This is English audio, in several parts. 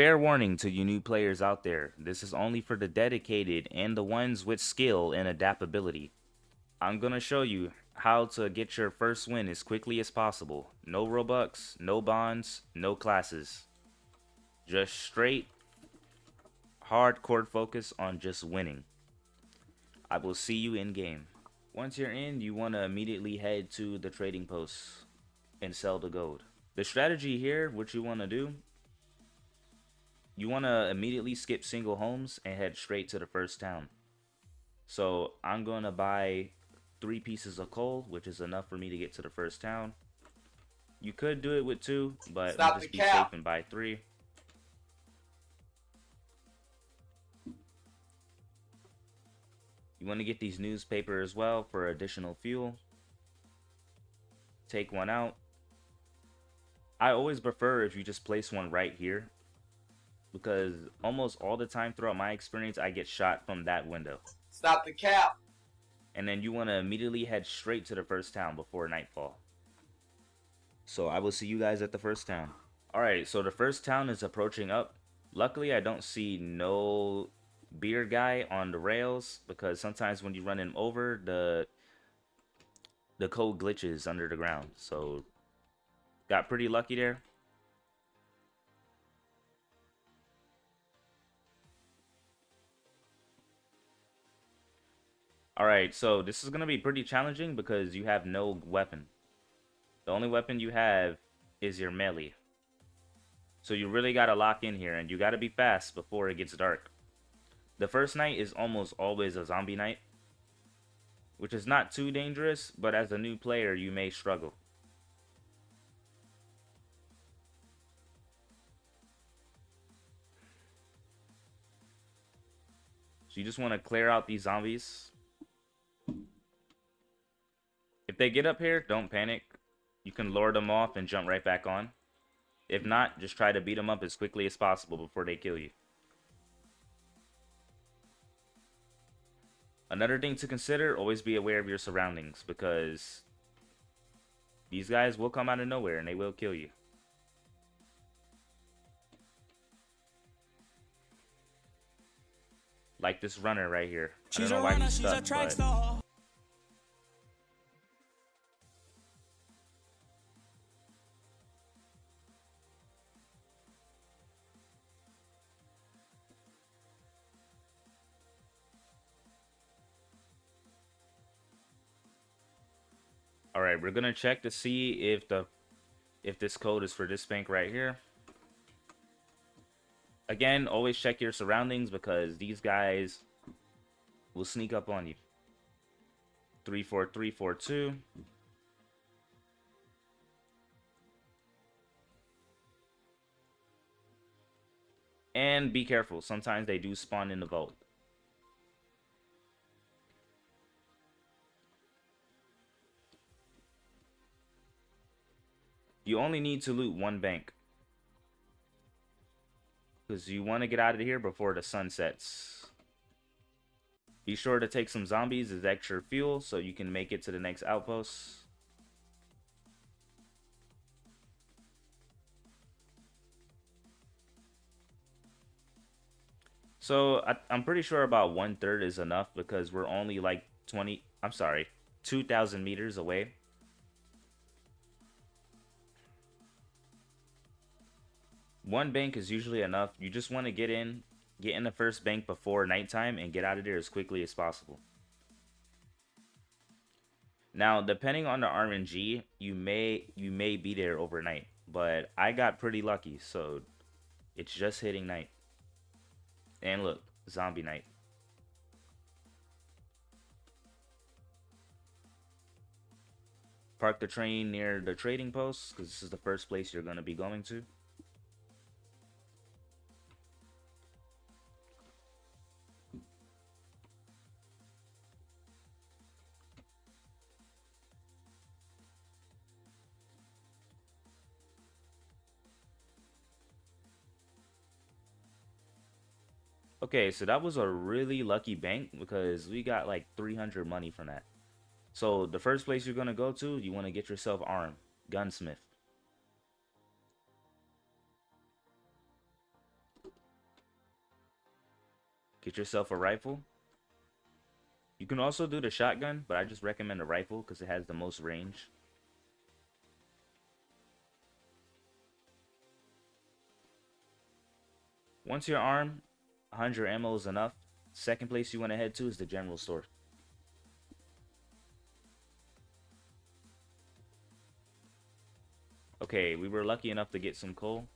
Fair warning to you new players out there. This is only for the dedicated and the ones with skill and adaptability. I'm going to show you how to get your first win as quickly as possible. No Robux, no bonds, no classes. Just straight, hardcore focus on just winning. I will see you in game. Once you're in, you want to immediately head to the trading post and sell the gold. The strategy here, what you want to do, you want to immediately skip single homes and head straight to the first town. So I'm going to buy 3 pieces of coal, which is enough for me to get to the first town. You could do it with 2, but Stop the just be safe cap. and buy 3. You want to get these newspaper as well for additional fuel. Take one out. I always prefer if you just place one right here, because almost all the time throughout my experience I get shot from that window. Stop the cap. And then you want to immediately head straight to the first town before nightfall. So I will see you guys at the first town. Alright, so the first town is approaching up. Luckily I don't see no beer guy on the rails, because sometimes when you run him over, the code glitches under the ground. So got pretty lucky there. Alright, so this is going to be pretty challenging because you have no weapon. The only weapon you have is your melee. So you really got to lock in here, and you got to be fast before it gets dark. The first night is almost always a zombie night, which is not too dangerous, but as a new player you may struggle. So you just want to clear out these zombies. If they get up here, don't panic. You can lure them off and jump right back on. If not, just try to beat them up as quickly as possible before they kill you. Another thing to consider, always be aware of your surroundings, because these guys will come out of nowhere and they will kill you. Like this runner right here. I don't know why he's stuck, but... Alright, we're gonna check to see if this code is for this bank right here. Again, always check your surroundings because these guys will sneak up on you. 34342. And be careful, sometimes they do spawn in the vault. You only need to loot 1 bank, because you want to get out of here before the sun sets. Be sure to take some zombies as extra fuel so you can make it to the next outpost. So I'm pretty sure about 1/3 is enough, because we're only like 2,000 meters away. One bank is usually enough. You just want to get in the first bank before nighttime and get out of there as quickly as possible. Now, depending on the RNG, you may be there overnight, but I got pretty lucky, so it's just hitting night. And look, zombie night. Park the train near the trading post, because this is the first place you're going to be going to. Okay, so that was a really lucky bank because we got like 300 money from that. So the first place you're going to go to, you want to get yourself armed. Gunsmith. Get yourself a rifle. You can also do the shotgun, but I just recommend a rifle because it has the most range. Once you're armed, 100 ammo is enough. Second place you want to head to is the general store. Okay, we were lucky enough to get some coal.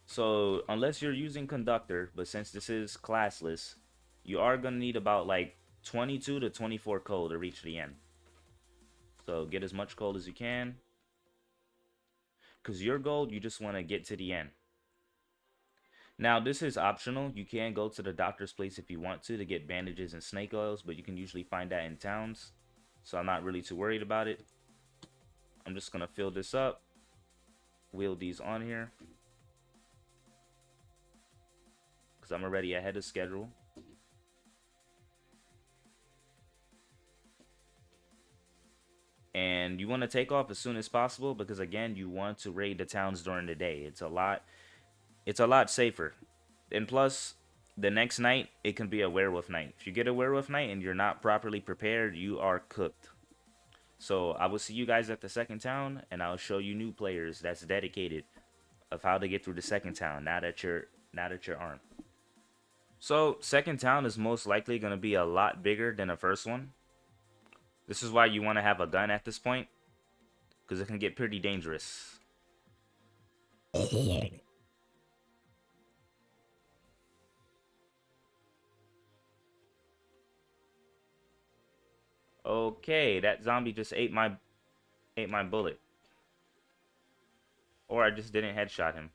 So, unless you're using conductor, but since this is classless, you are going to need about like 22 to 24 coal to reach the end. So, get as much coal as you can. Because your goal, you just want to get to the end. Now, this is optional. You can go to the doctor's place if you want to get bandages and snake oils, but you can usually find that in towns. So, I'm not really too worried about it. I'm just going to fill this up. Wheel these on here. Because I'm already ahead of schedule. And you want to take off as soon as possible because again, you want to raid the towns during the day. It's a lot safer. And plus, the next night it can be a werewolf night. If you get a werewolf night and you're not properly prepared, you are cooked. So I will see you guys at the second town, and I'll show you new players that's dedicated of how to get through the second town now that you're armed. So second town is most likely going to be a lot bigger than the first one. This is why you want to have a gun at this point, because it can get pretty dangerous. Okay, that zombie just ate my bullet. Or I just didn't headshot him.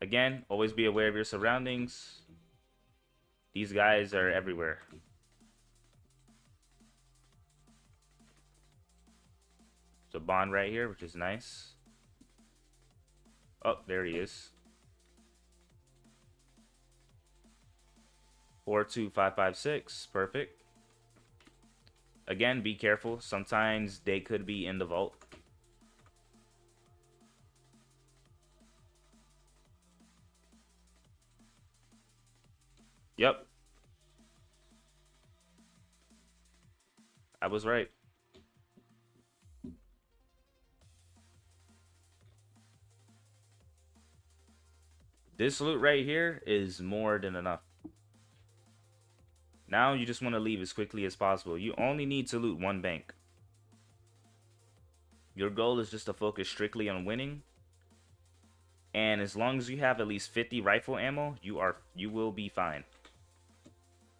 Again, always be aware of your surroundings. These guys are everywhere. There's a bond right here, which is nice. Oh, there he is. 42556, perfect. Again, be careful. Sometimes they could be in the vault. Yep. I was right. This loot right here is more than enough. Now you just want to leave as quickly as possible. You only need to loot one bank. Your goal is just to focus strictly on winning. And as long as you have at least 50 rifle ammo, you will be fine.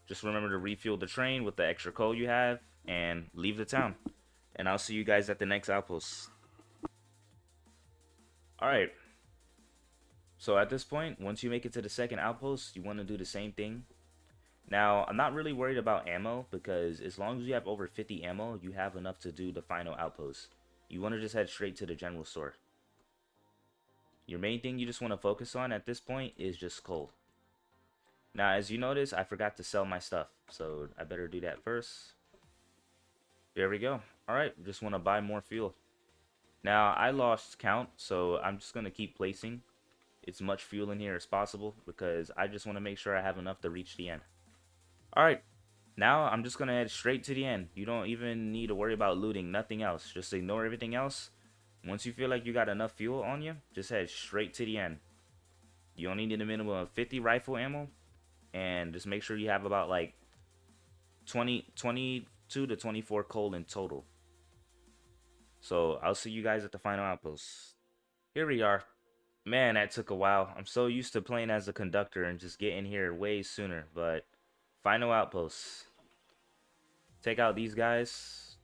Just remember to refuel the train with the extra coal you have and leave the town. And I'll see you guys at the next outpost. Alright. So at this point, once you make it to the second outpost, you want to do the same thing. Now, I'm not really worried about ammo because as long as you have over 50 ammo, you have enough to do the final outpost. You want to just head straight to the general store. Your main thing you just want to focus on at this point is just coal. Now, as you notice, I forgot to sell my stuff, so I better do that first. There we go. Alright, just want to buy more fuel. Now, I lost count, so I'm just going to keep placing as much fuel in here as possible because I just want to make sure I have enough to reach the end. Alright, now I'm just going to head straight to the end. You don't even need to worry about looting, nothing else. Just ignore everything else. Once you feel like you got enough fuel on you, just head straight to the end. You only need a minimum of 50 rifle ammo, and just make sure you have about like 22 to 24 coal in total. So I'll see you guys at the final outpost. Here we are. Man, that took a while. I'm so used to playing as a conductor and just getting here way sooner, but final outpost. Take out these guys.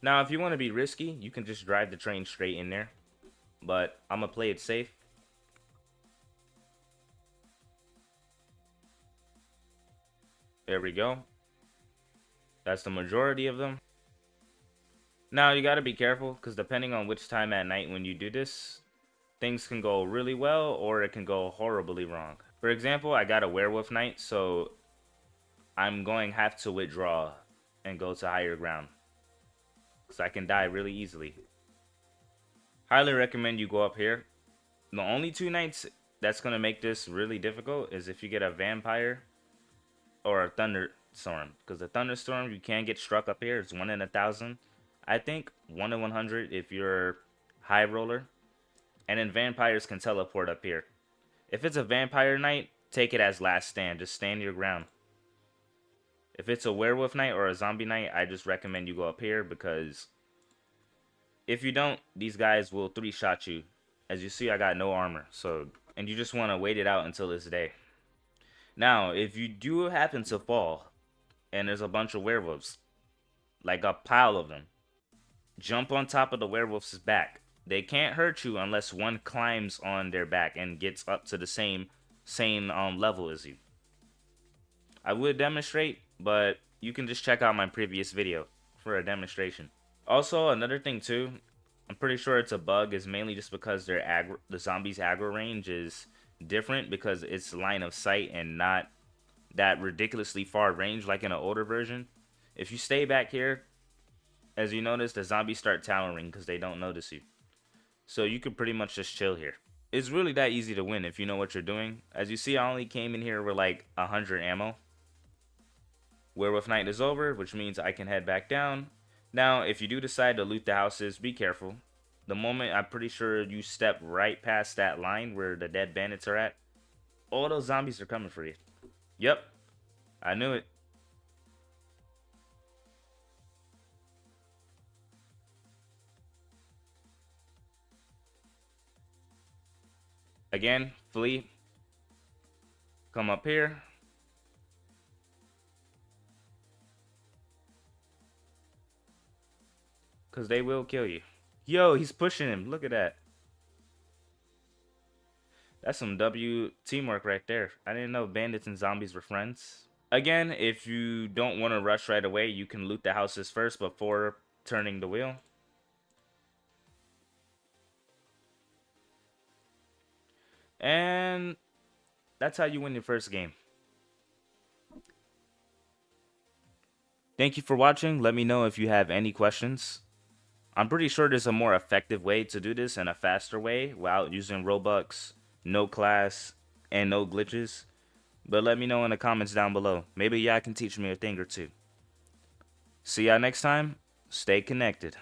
Now, if you want to be risky, you can just drive the train straight in there, but I'm gonna play it safe. There we go. That's the majority of them. Now, you gotta be careful, because depending on which time at night when you do this, things can go really well, or it can go horribly wrong. For example, I got a werewolf night, so I'm going to have to withdraw and go to higher ground, because I can die really easily. Highly recommend you go up here. The only two nights that's gonna make this really difficult is if you get a vampire or a thunderstorm. Because the thunderstorm you can get struck up here. It's 1 in 1,000. I think 1 in 100 if you're high roller. And then vampires can teleport up here. If it's a vampire night, take it as last stand. Just stand your ground. If it's a werewolf night or a zombie night, I just recommend you go up here because if you don't, these guys will 3-shot you. As you see, I got no armor. So, and you just want to wait it out until this day. Now, if you do happen to fall and there's a bunch of werewolves, like a pile of them, jump on top of the werewolf's back. They can't hurt you unless one climbs on their back and gets up to the same level as you. I would demonstrate, but you can just check out my previous video for a demonstration. Also, another thing too, I'm pretty sure it's a bug, is mainly just because the zombies' aggro range is different because it's line of sight and not that ridiculously far range like in an older version. If you stay back here, as you notice, the zombies start towering because they don't notice you. So you could pretty much just chill here. It's really that easy to win if you know what you're doing. As you see, I only came in here with like 100 ammo. Werewolf night is over, which means I can head back down. Now, if you do decide to loot the houses, be careful. The moment I'm pretty sure you step right past that line where the dead bandits are at, all those zombies are coming for you. Yep, I knew it. Again, flee. Come up here. Because they will kill you. Yo, he's pushing him. Look at that. That's some W teamwork right there. I didn't know bandits and zombies were friends. Again, if you don't want to rush right away, you can loot the houses first before turning the wheel. And that's how you win your first game. Thank you for watching. Let me know if you have any questions. I'm pretty sure there's a more effective way to do this and a faster way without using Robux, no class, and no glitches. But let me know in the comments down below. Maybe y'all can teach me a thing or two. See y'all next time. Stay connected.